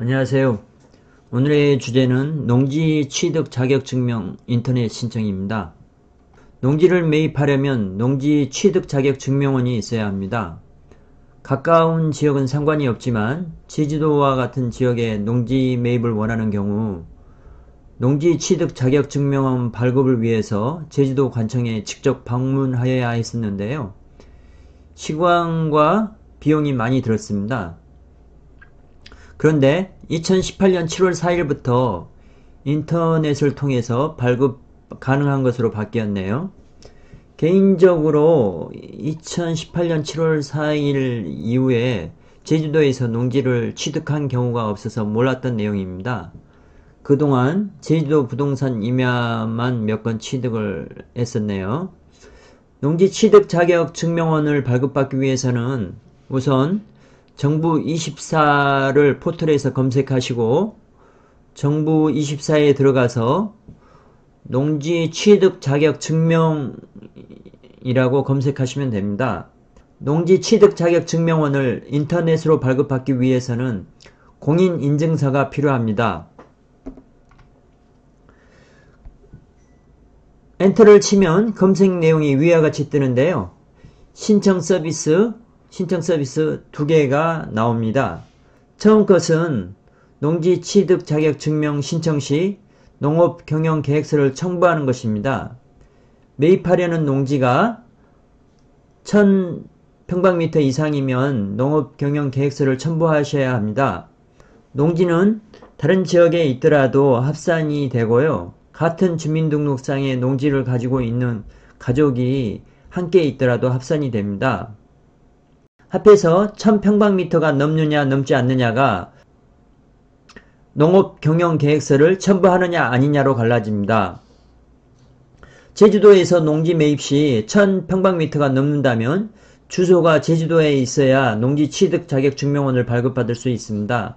안녕하세요. 오늘의 주제는 농지 취득 자격증명 인터넷 신청입니다. 농지를 매입하려면 농지 취득 자격증명원이 있어야 합니다. 가까운 지역은 상관이 없지만 제주도와 같은 지역에 농지 매입을 원하는 경우 농지 취득 자격증명원 발급을 위해서 제주도 관청에 직접 방문하여야 했었는데요. 시간과 비용이 많이 들었습니다. 그런데 2018년 7월 4일부터 인터넷을 통해서 발급 가능한 것으로 바뀌었네요. 개인적으로 2018년 7월 4일 이후에 제주도에서 농지를 취득한 경우가 없어서 몰랐던 내용입니다. 그동안 제주도 부동산 임야만 몇 건 취득을 했었네요. 농지 취득 자격 증명원을 발급받기 위해서는 우선 정부24를 포털에서 검색하시고 정부24에 들어가서 농지 취득 자격 증명이라고 검색하시면 됩니다. 농지 취득 자격 증명원을 인터넷으로 발급받기 위해서는 공인인증서가 필요합니다. 엔터를 치면 검색 내용이 위와 같이 뜨는데요. 신청 서비스 두 개가 나옵니다. 처음 것은 농지 취득 자격 증명 신청 시 농업 경영 계획서를 첨부하는 것입니다. 매입하려는 농지가 1000평방미터 이상이면 농업 경영 계획서를 첨부하셔야 합니다. 농지는 다른 지역에 있더라도 합산이 되고요. 같은 주민등록상에 농지를 가지고 있는 가족이 함께 있더라도 합산이 됩니다. 합해서 1000평방미터가 넘느냐 넘지 않느냐가 농업경영계획서를 첨부하느냐 아니냐로 갈라집니다. 제주도에서 농지 매입 시 1000평방미터가 넘는다면 주소가 제주도에 있어야 농지 취득 자격증명원을 발급받을 수 있습니다.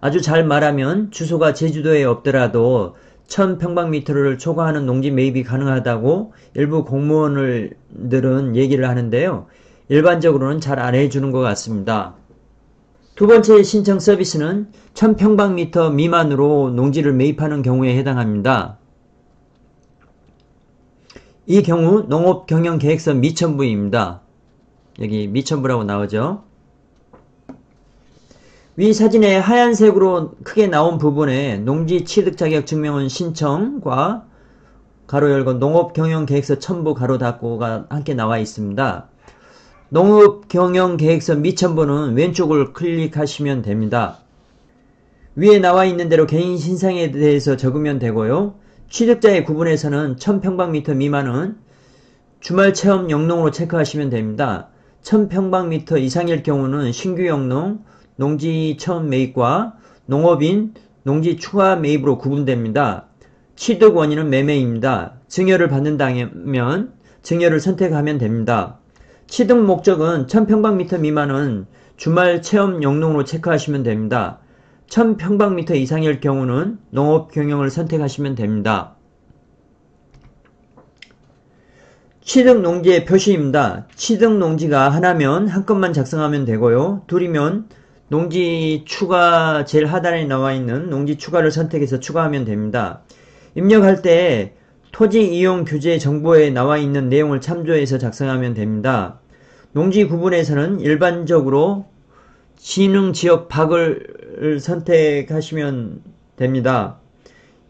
아주 잘 말하면 주소가 제주도에 없더라도 1000평방미터를 초과하는 농지 매입이 가능하다고 일부 공무원들은 얘기를 하는데요. 일반적으로는 잘 안 해주는 것 같습니다. 두 번째 신청 서비스는 1000평방미터 미만으로 농지를 매입하는 경우에 해당합니다. 이 경우 농업경영계획서 미첨부입니다. 여기 미첨부라고 나오죠. 위 사진에 하얀색으로 크게 나온 부분에 농지 취득 자격 증명원 신청과 가로 열고 농업경영계획서 첨부 가로 닫고가 함께 나와 있습니다. 농업경영계획서 미첨부는 왼쪽을 클릭하시면 됩니다. 위에 나와 있는 대로 개인 신상에 대해서 적으면 되고요. 취득자의 구분에서는 1000평방미터 미만은 주말 체험 영농으로 체크하시면 됩니다. 1000평방미터 이상일 경우는 신규 영농, 농지 처음 매입과 농업인, 농지 추가 매입으로 구분됩니다. 취득 원인은 매매입니다. 증여를 받는다면 증여를 선택하면 됩니다. 취득 목적은 1000평방미터 미만은 주말 체험 영농으로 체크하시면 됩니다. 1000평방미터 이상일 경우는 농업경영을 선택하시면 됩니다. 취득 농지의 표시입니다. 취득 농지가 하나면 한 건만 작성하면 되고요. 둘이면 농지 추가 제일 하단에 나와 있는 농지 추가를 선택해서 추가하면 됩니다. 입력할 때 토지 이용 규제 정보에 나와 있는 내용을 참조해서 작성하면 됩니다. 농지 구분에서는 일반적으로 진흥지역 박을 선택하시면 됩니다.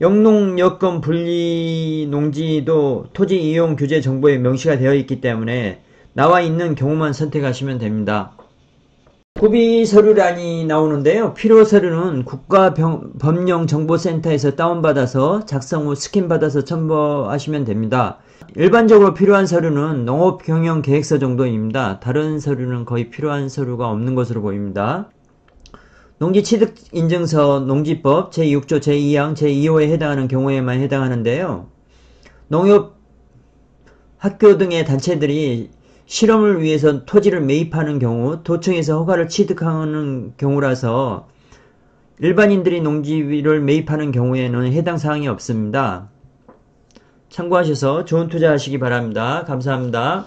영농 여건 분리 농지도 토지 이용 규제 정보에 명시가 되어 있기 때문에 나와 있는 경우만 선택하시면 됩니다. 구비 서류란이 나오는데요. 필요 서류는 국가법령정보센터에서 다운받아서 작성 후 스캔받아서 첨부하시면 됩니다. 일반적으로 필요한 서류는 농업경영계획서 정도입니다. 다른 서류는 거의 필요한 서류가 없는 것으로 보입니다. 농지취득인증서 농지법 제6조 제2항 제2호에 해당하는 경우에만 해당하는데요. 농협 학교 등의 단체들이 실험을 위해서 토지를 매입하는 경우 도청에서 허가를 취득하는 경우라서 일반인들이 농지를 매입하는 경우에는 해당 사항이 없습니다. 참고하셔서 좋은 투자 하시기 바랍니다. 감사합니다.